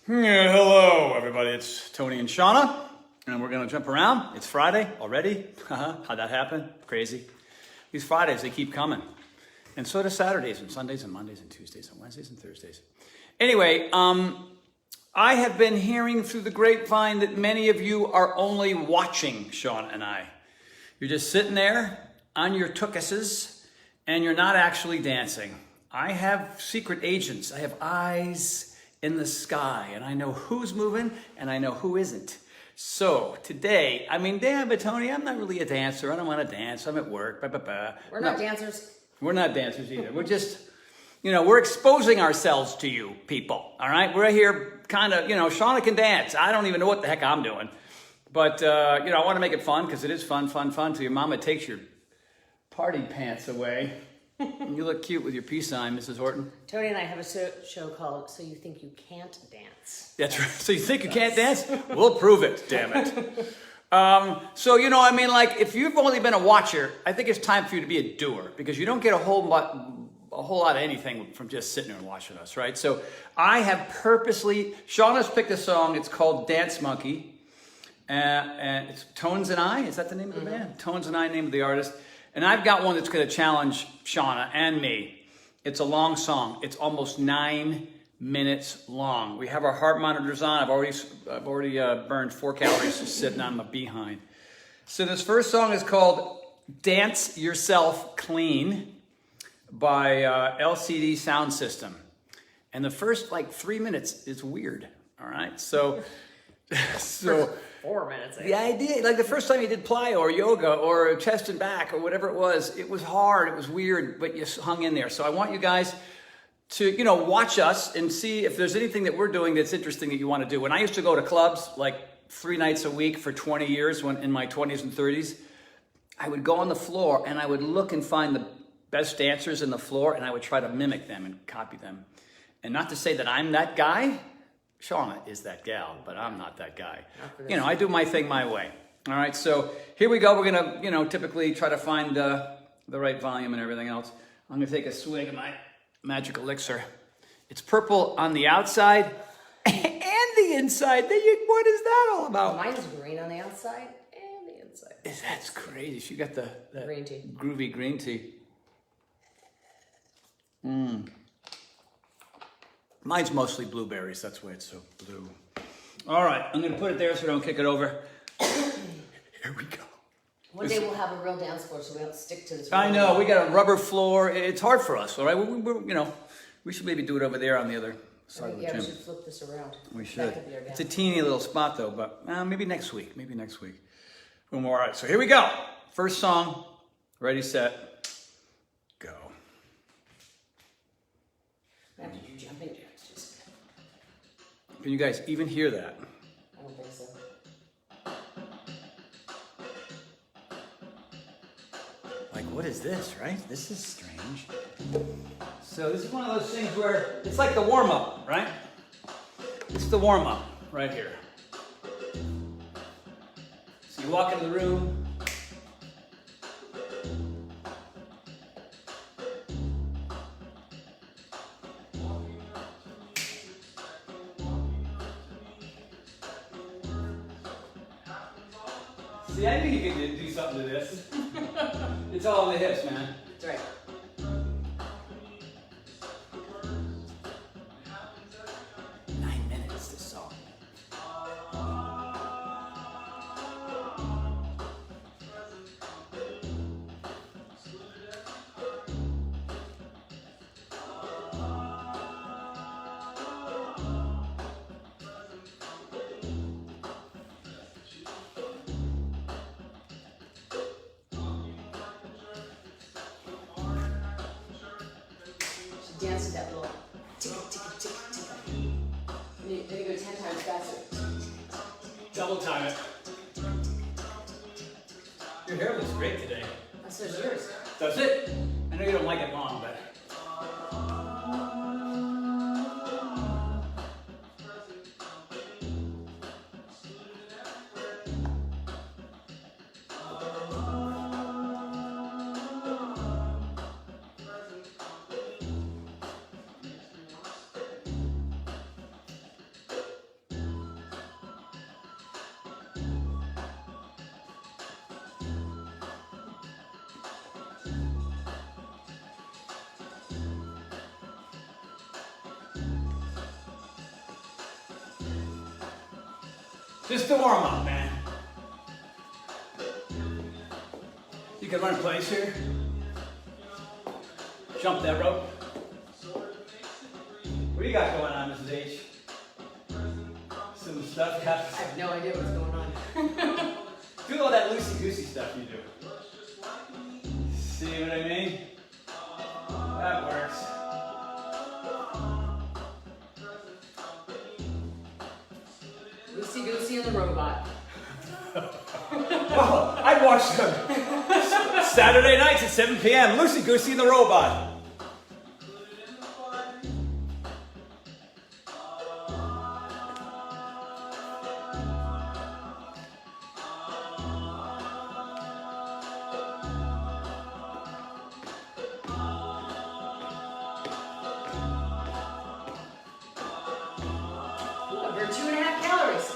Yeah, hello, everybody. It's Tony and Shauna, and we're going to jump around. It's Friday already. How'd that happen? Crazy. These Fridays, they keep coming. And so do Saturdays and Sundays and Mondays and Tuesdays and Wednesdays and Thursdays. Anyway, I have been hearing through the grapevine that many of you are only watching Shauna and I. You're just sitting there on your tookuses, and you're not actually dancing. I have secret agents. I have eyes in the sky, and I know who's moving and I know who isn't. So today, damn it, Tony, I'm not really a dancer. I don't want to dance. I'm at work. We're not dancers. We're not dancers either. We're just, we're exposing ourselves to you people. All right, we're here kind of, Shauna can dance. I don't even know what the heck I'm doing, but I want to make it fun because it is fun. So your mama takes your party pants away. You look cute with your peace sign, Mrs. Horton. Tony and I have a show called So You Think You Can't Dance. That's right. So you think you can't dance? We'll prove it, damn it. If you've only been a watcher, I think it's time for you to be a doer because you don't get a whole lot of anything from just sitting there and watching us, right? So I have purposely, Shauna's picked a song. It's called Dance Monkey. And it's Tones and I. Is that the name of the band? Tones and I, name of the artist. And I've got one that's going to challenge Shauna and me. It's a long song. It's almost 9 minutes long. We have our heart monitors on. I've already burned 4 calories just sitting on my behind. So this first song is called Dance Yourself Clean by LCD Sound System. And the first 3 minutes is weird. All right. So 4 minutes. The idea, the first time you did plyo or yoga or chest and back or whatever it was hard, it was weird, but you hung in there. So I want you guys to, watch us and see if there's anything that we're doing that's interesting that you want to do. When I used to go to clubs 3 nights a week for 20 years when in my 20s and 30s, I would go on the floor and I would look and find the best dancers in the floor and I would try to mimic them and copy them. And not to say that I'm that guy. Shauna is that gal, but I'm not that guy. I do my thing my way. All right, so here we go. We're going to, typically try to find the right volume and everything else. I'm going to take a swig of my magic elixir. It's purple on the outside and the inside. What is that all about? Mine's green on the outside and the inside. That's crazy. She got the green tea. Groovy green tea. Mine's mostly blueberries. That's why it's so blue. All right, I'm going to put it there so I don't kick it over. Here we go. One day we'll have a real dance floor so we don't stick to this. I know. We got a rubber floor. It's hard for us, all right? We should maybe do it over there on the other side of the gym. We should flip this around. We should. It's a teeny little spot, though, but maybe next week. All right, so here we go. First song. Ready, set, go. After you jump into it, Can you guys even hear that? I don't think so. What is this, right? This is strange. So this is one of those things where it's like the warm-up, right? It's the warm-up right here. So you walk into the room. See, I knew you could do something to this. It's all in the hips, man. That's right. This song. Dance to that little tick, tick, tick, tick. Then you go 10 times faster. Double time it. Your hair looks great today. So is yours. Does it? I know you don't like it long, but. Just to warm up, man. You can run in place here. Jump that rope. What do you got going on, Mrs. H? Some stuff you I have. have no idea what's going on. Do all that loosey-goosey stuff you do. See what I mean? That works. Loosey Goosey and the robot. Oh, I watched them Saturday nights at 7 p.m. Loosey Goosey and the Robot. Ooh, I burned 2.5 calories.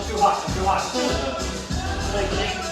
Too hot, too hot. Like 9.9.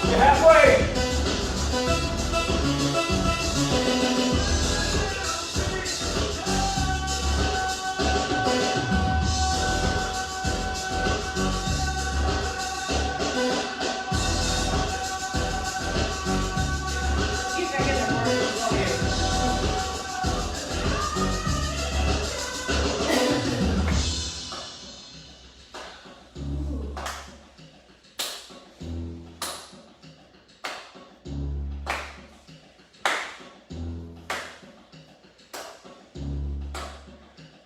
You're halfway. See if I get the word as well here. –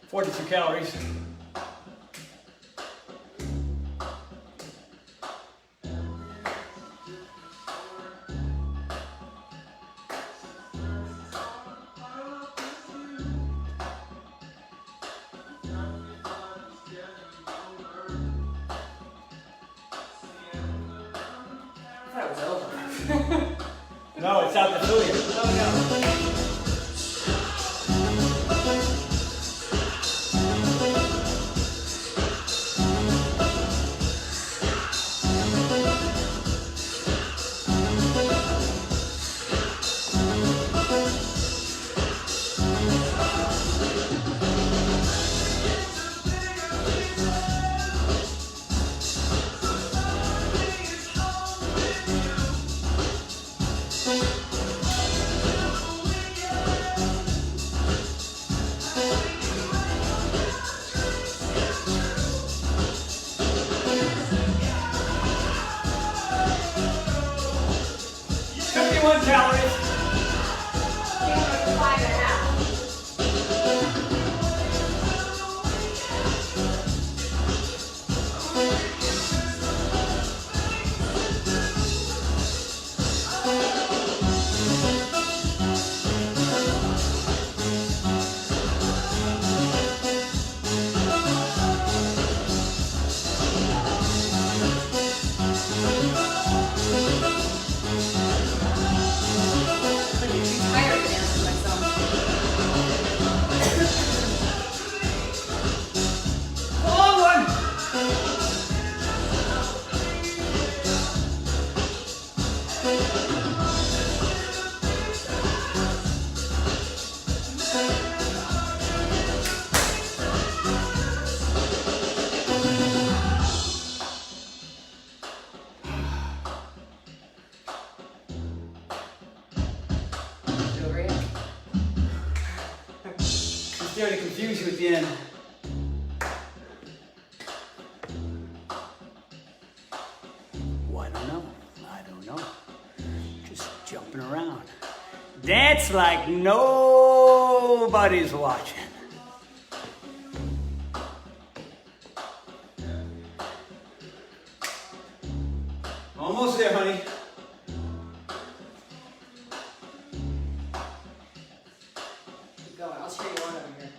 42 calories. I thought it was over. No, it's out to fill you. Oh no. 31 calories. I think I'm gonna 5.5. There to confuse you at the end. Oh, I don't know. I don't know. Just jumping around. Dance like nobody's watching. Almost there, honey. Keep going. I'll cheer you on over here.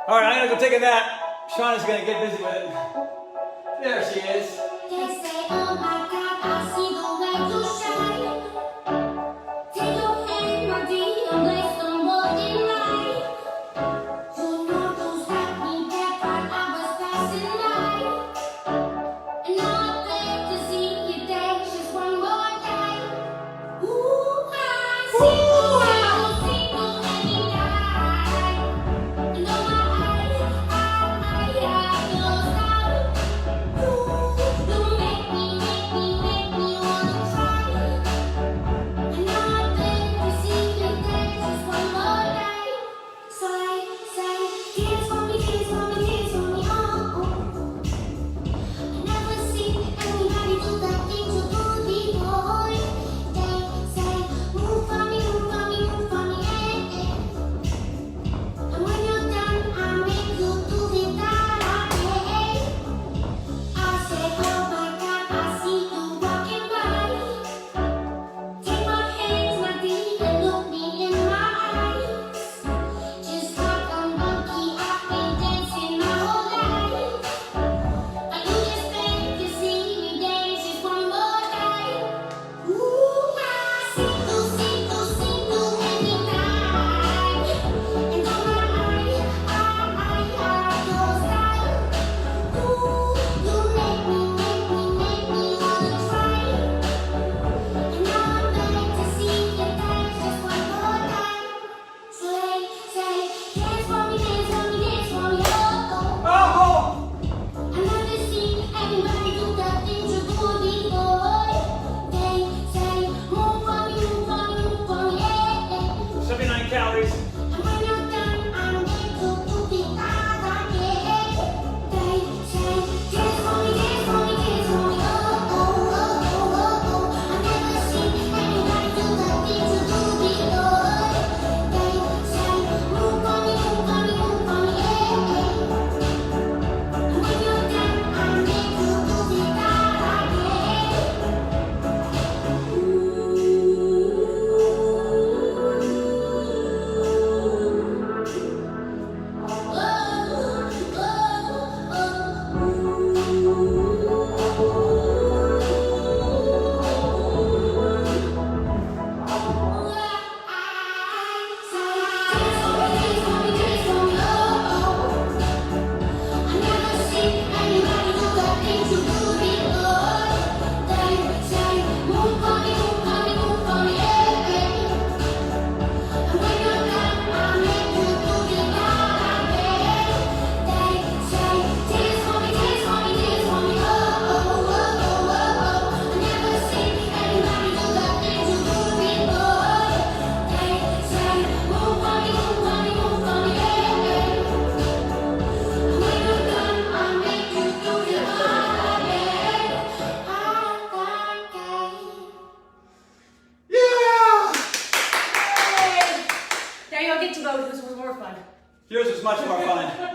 All right, I'm gonna go take a nap. Shauna's gonna get busy with it. There she is. They say, oh my God, I see the way you shine. Take your hand, my dear, and place some more in mine. You know those happy that part I was passing by. And now I beg to see you dance just one more time. Ooh, I see any night. And oh my, I have your style. Ooh.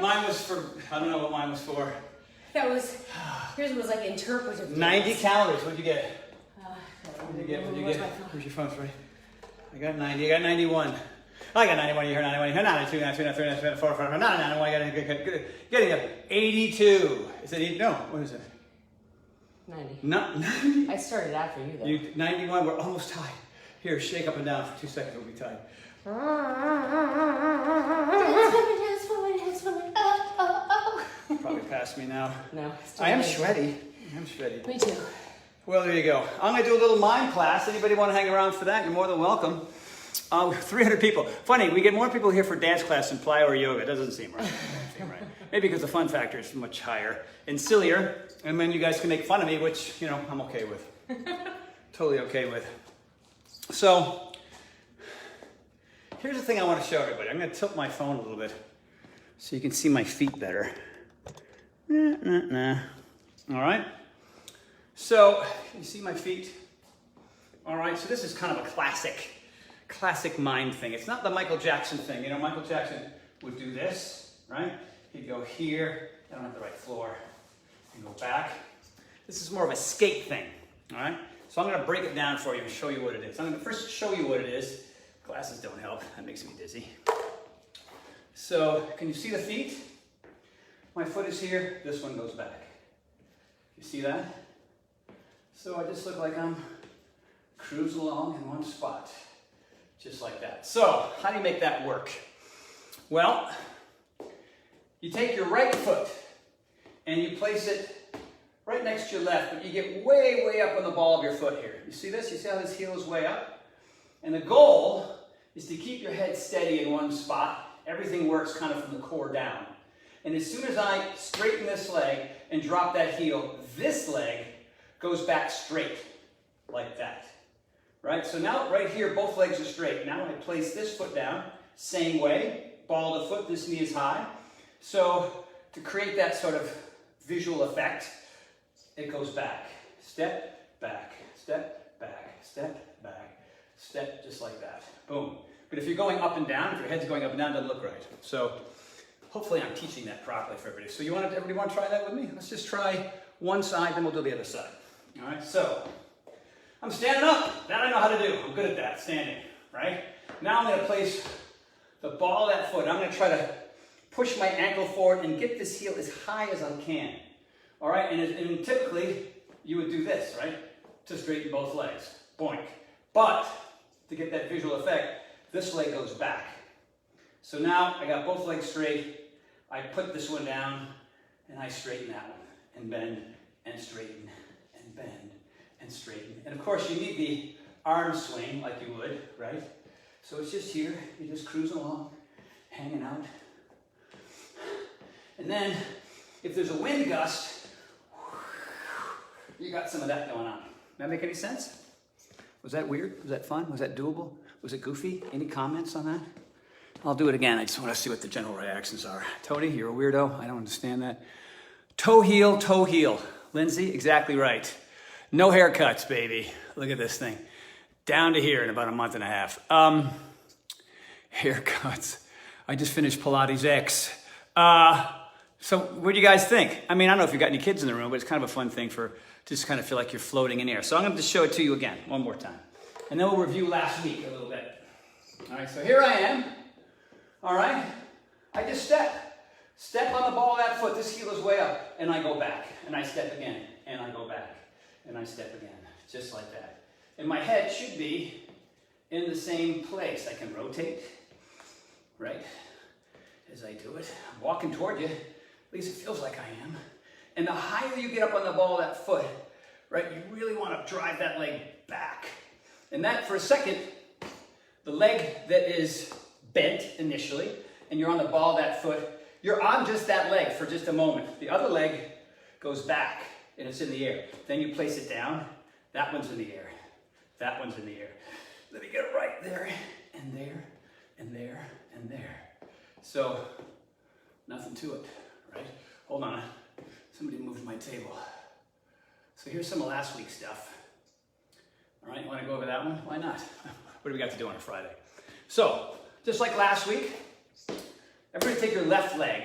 Mine was for, I don't know what mine was for. That was, yours was like interpretive. 90 calories, what'd you get? What'd What'd you get? Where's my phone? Where's your phone, Freddie? I got 90, I got 91. I got 91, you heard 91, you heard 92, 93, 94, 94, 95, 91, getting up 82. Is it 80? No, what is it? 90. Not 90. I started after you though. 91, we're almost tied. Here, shake up and down for 2 seconds, we'll be tied. Probably past me now. No. I am sweaty. I'm sweaty. Me too. Well, there you go. I'm going to do a little mime class. Anybody want to hang around for that? You're more than welcome. 300 people. Funny, we get more people here for dance class than plyo or yoga. It doesn't seem right. Maybe because the fun factor is much higher and sillier. And then you guys can make fun of me, which, you know, I'm okay with. Totally okay with. So, here's the thing I want to show everybody. I'm going to tilt my phone a little bit so you can see my feet better. All right. So, you see my feet? All right, so this is kind of a classic mime thing. It's not the Michael Jackson thing. You know, Michael Jackson would do this, right? He'd go here. I don't have the right floor. And go back. This is more of a skate thing, all right? So I'm going to break it down for you and show you what it is. I'm going to first show you what it is. Glasses don't help. That makes me dizzy. So, can you see the feet? My foot is here. This one goes back. You see that? So I just look like I'm cruising along in one spot. Just like that. So, how do you make that work? Well, you take your right foot and you place it right next to your left, but you get way up on the ball of your foot here. You see this? You see how this heel is way up? And the goal is to keep your head steady in one spot. Everything works kind of from the core down. And as soon as I straighten this leg and drop that heel, this leg goes back straight, like that. Right? So now, right here, both legs are straight. Now I place this foot down, same way, ball of the foot, this knee is high. So, to create that sort of visual effect, it goes back. Step, back, step, back, step, back, step, just like that. Boom. But if you're going up and down, if your head's going up and down, it doesn't look right. So, hopefully I'm teaching that properly for everybody. So everybody want to try that with me? Let's just try one side, then we'll do the other side. All right, so I'm standing up. That I know how to do. I'm good at that, standing, right? Now I'm going to place the ball of that foot. I'm going to try to push my ankle forward and get this heel as high as I can. All right, and typically you would do this, right? To straighten both legs. Boink. But to get that visual effect, this leg goes back. So now I got both legs straight. I put this one down and I straighten that one and bend and straighten and bend and straighten. And of course you need the arm swing like you would, right? So it's just here, you just cruise along, hanging out. And then if there's a wind gust, you got some of that going on. That make any sense? Was that weird? Was that fun? Was that doable? Was it goofy? Any comments on that? I'll do it again. I just want to see what the general reactions are. Tony, you're a weirdo. I don't understand that. Toe heel, toe heel. Lindsay, exactly right. No haircuts, baby. Look at this thing. Down to here in about a month and a half. Haircuts. I just finished Pilates X. So what do you guys think? I mean, I don't know if you've got any kids in the room, but it's kind of a fun thing for just kind of feel like you're floating in air. So I'm going to just show it to you again, one more time. And then we'll review last week a little bit. All right, so here I am. All right, I just step on the ball of that foot, this heel is way up, and I go back, and I step again, and I go back, and I step again, just like that. And my head should be in the same place. I can rotate, right, as I do it. I'm walking toward you, at least it feels like I am. And the higher you get up on the ball of that foot, right, you really want to drive that leg back. And that, for a second, the leg that is bent initially, and you're on the ball of that foot, you're on just that leg for just a moment. The other leg goes back, and it's in the air. Then you place it down, that one's in the air. That one's in the air. Let me get it right there, and there, and there, and there. So, nothing to it, right? Hold on, somebody moved my table. So here's some of last week's stuff. All right, you wanna go over that one? Why not? What do we got to do on a Friday? So, just like last week, everybody take your left leg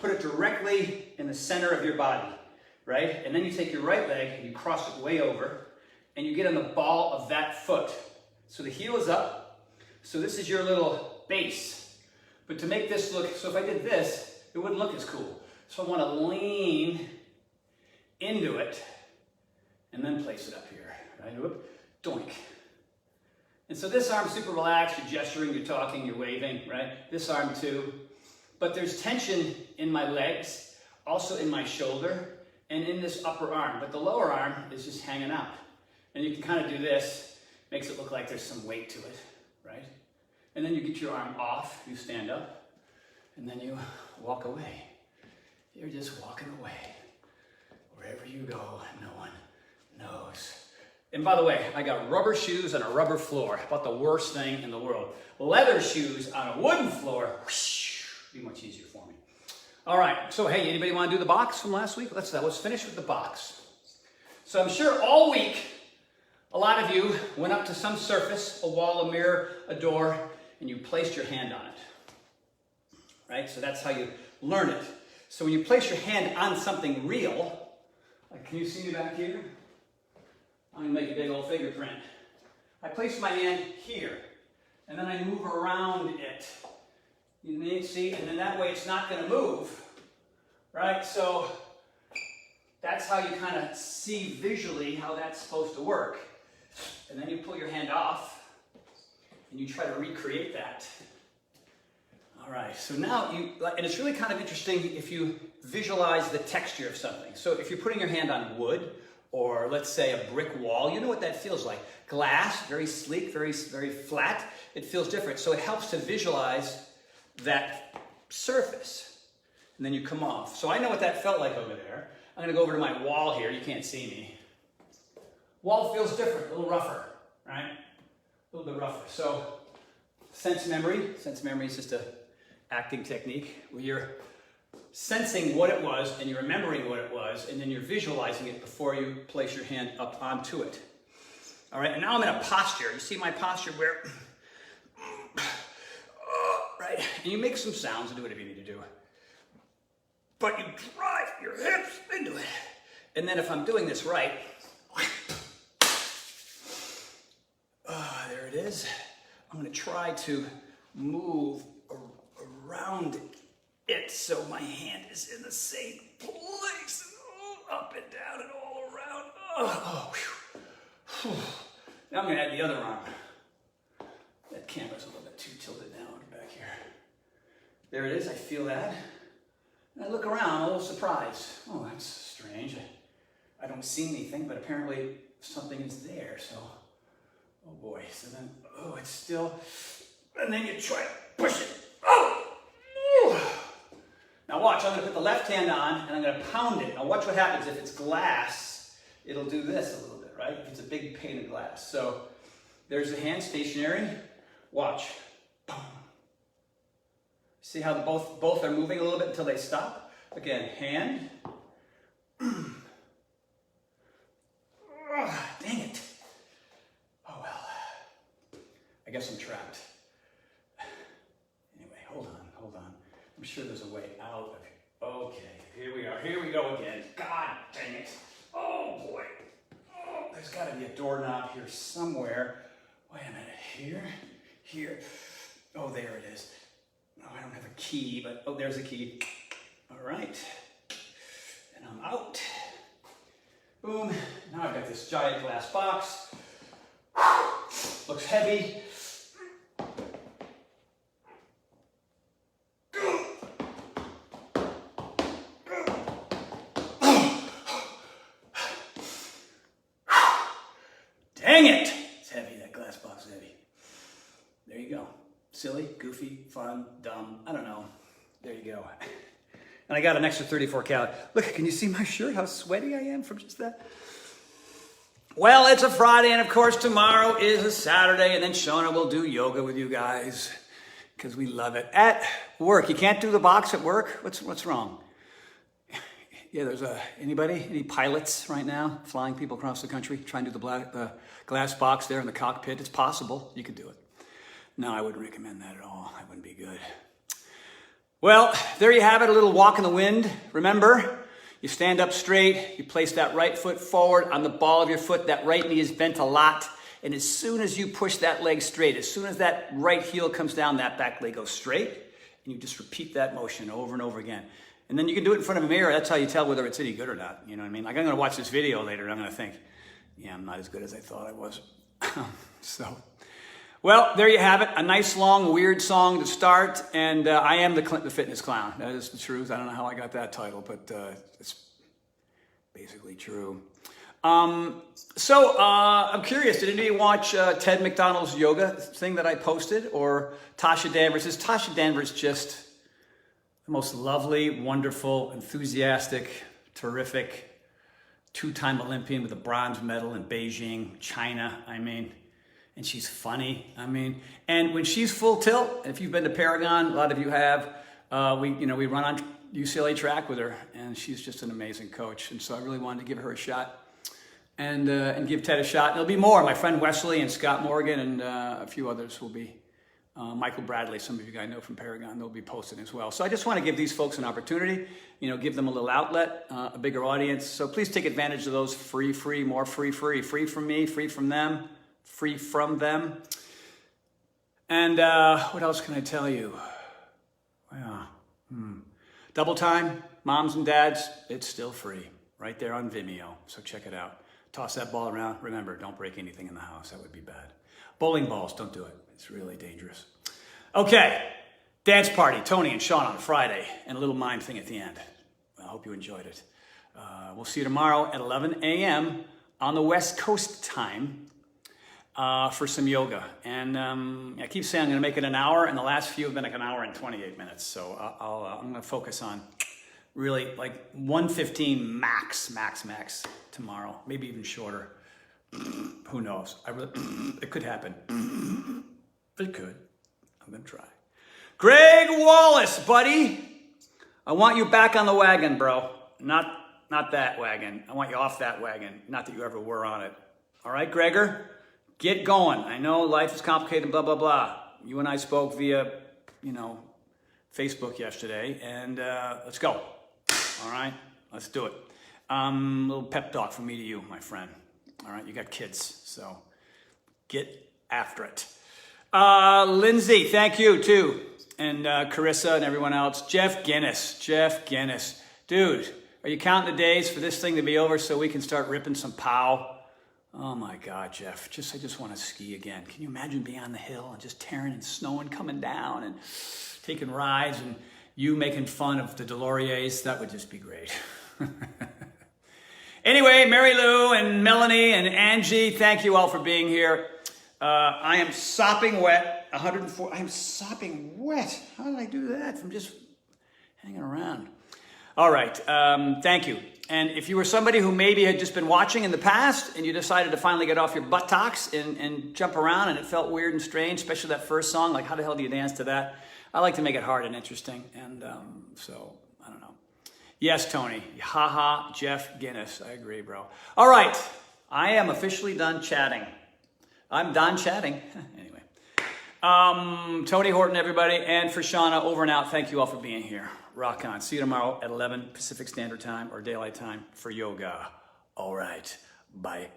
put it directly in the center of your body, right? And then you take your right leg and you cross it way over and you get on the ball of that foot. So the heel is up. So this is your little base. But to make this look, so if I did this, it wouldn't look as cool. So I want to lean into it and then place it up here, right? Whoop, doink. And so this arm's super relaxed, you're gesturing, you're talking, you're waving, right? This arm too. But there's tension in my legs, also in my shoulder, and in this upper arm. But the lower arm is just hanging out. And you can kind of do this, makes it look like there's some weight to it, right? And then you get your arm off, you stand up, and then you walk away. You're just walking away. Wherever you go, no one knows. And by the way, I got rubber shoes on a rubber floor. About the worst thing in the world. Leather shoes on a wooden floor. Whoosh, be much easier for me. All right, so hey, anybody want to do the box from last week? Let's finish with the box. So I'm sure all week, a lot of you went up to some surface, a wall, a mirror, a door, and you placed your hand on it. Right, so that's how you learn it. So when you place your hand on something real, like, can you see me back here? I'm gonna make a big old fingerprint. I place my hand here, and then I move around it. You need to see, and then that way it's not gonna move, right? So that's how you kind of see visually how that's supposed to work. And then you pull your hand off, and you try to recreate that. All right, so now and it's really kind of interesting if you visualize the texture of something. So if you're putting your hand on wood, or let's say a brick wall, you know what that feels like. Glass, very sleek, very, very flat. It feels different. So it helps to visualize that surface. And then you come off. So I know what that felt like over there. I'm gonna go over to my wall here. You can't see me. Wall feels different, a little rougher, right? A little bit rougher. So sense memory. Sense memory is just a acting technique where you're sensing what it was and you're remembering what it was, and then you're visualizing it before you place your hand up onto it. All right, and now I'm in a posture. You see my posture where, right? And you make some sounds and do whatever you need to do. But you drive your hips into it. And then if I'm doing this right, there it is. I'm gonna try to move around it so my hand is in the same place, up and down and all around. Now I'm gonna add the other arm. That camera's a little bit too tilted now. Back here. There it is. I feel that. And I look around, a little surprised. Oh, that's strange. I don't see anything, but apparently something is there. So, oh boy. So then, oh, it's still. And then you try to push it. Oh! Now watch, I'm going to put the left hand on and I'm going to pound it. Now watch what happens. If it's glass, it'll do this a little bit, right? If it's a big pane of glass. So there's the hand stationary. Watch. Boom. See how both are moving a little bit until they stop? Again, hand. Dang it. Oh well. I guess I'm trapped. Anyway, hold on. I'm sure there's a way out of here. Okay, here we are. Here we go again. God dang it. Oh boy. Oh, there's got to be a doorknob here somewhere. Wait a minute. Here. Oh, there it is. Oh, I don't have a key, but oh, there's a key. All right. And I'm out. Boom. Now I've got this giant glass box. Looks heavy. Dang it! It's heavy, that glass box is heavy. There you go. Silly, goofy, fun, dumb, I don't know. There you go. And I got an extra 34 calories. Look, can you see my shirt, how sweaty I am from just that? Well, it's a Friday, and of course tomorrow is a Saturday, and then Shauna will do yoga with you guys, because we love it. At work, you can't do the box at work? What's wrong? Yeah, there's any pilots right now flying people across the country trying to do the glass box there in the cockpit? It's possible. You could do it. No, I wouldn't recommend that at all. That wouldn't be good. Well, there you have it, a little walk in the wind. Remember, you stand up straight, you place that right foot forward on the ball of your foot, that right knee is bent a lot, and as soon as you push that leg straight, as soon as that right heel comes down, that back leg goes straight, and you just repeat that motion over and over again. And then you can do it in front of a mirror. That's how you tell whether it's any good or not. You know what I mean? Like, I'm going to watch this video later, and I'm going to think, yeah, I'm not as good as I thought I was. So, well, there you have it. A nice, long, weird song to start. And I am the Fitness Clown. That is the truth. I don't know how I got that title, but it's basically true. I'm curious. Did anybody watch Ted McDonald's yoga thing that I posted? Or Tasha Danvers? Is Tasha Danvers just the most lovely, wonderful, enthusiastic, terrific, two-time Olympian with a bronze medal in Beijing, China, I mean, and she's funny, I mean, and when she's full tilt, if you've been to Paragon, a lot of you have, we run on UCLA track with her, and she's just an amazing coach, and so I really wanted to give her a shot, and give Ted a shot. And there'll be more. My friend Wesley and Scott Morgan and a few others will be. Michael Bradley, some of you guys know from Paragon, they'll be posting as well. So I just want to give these folks an opportunity, give them a little outlet, a bigger audience. So please take advantage of those free from me, free from them, free from them. And what else can I tell you? Well, Double Time, moms and dads, it's still free, right there on Vimeo. So check it out. Toss that ball around. Remember, don't break anything in the house. That would be bad. Bowling balls, don't do it. It's really dangerous. Okay, dance party, Tony and Sean on Friday, and a little mime thing at the end. I hope you enjoyed it. We'll see you tomorrow at 11 a.m. on the West Coast time for some yoga. And I keep saying I'm going to make it an hour, and the last few have been like an hour and 28 minutes. So I'm going to focus on really like 1:15 max tomorrow, maybe even shorter. Who knows? It could happen. It could. I'm going to try. Greg Wallace, buddy. I want you back on the wagon, bro. Not that wagon. I want you off that wagon. Not that you ever were on it. All right, Gregor? Get going. I know life is complicated, blah, blah, blah. You and I spoke via, Facebook yesterday, and let's go. All right? Let's do it. A little pep talk from me to you, my friend. All right? You got kids, so get after it. Lindsay, thank you too. And Carissa and everyone else. Jeff Guinness. Dude, are you counting the days for this thing to be over so we can start ripping some pow? Oh my God, Jeff. I just want to ski again. Can you imagine being on the hill and just tearing and snowing coming down and taking rides and you making fun of the Deloriers? That would just be great. Anyway, Mary Lou and Melanie and Angie, thank you all for being here. I am sopping wet, 104. I am sopping wet. How did I do that from just hanging around? All right, thank you. And if you were somebody who maybe had just been watching in the past and you decided to finally get off your buttocks and jump around and it felt weird and strange, especially that first song, like how the hell do you dance to that? I like to make it hard and interesting, and so I don't know. Yes, Tony. Haha, Jeff Guinness. I agree, bro. All right, I am officially done chatting. I'm done chatting. Anyway. Tony Horton, everybody, and for Shauna, over and out. Thank you all for being here. Rock on. See you tomorrow at 11 Pacific Standard Time or Daylight Time for yoga. All right. Bye.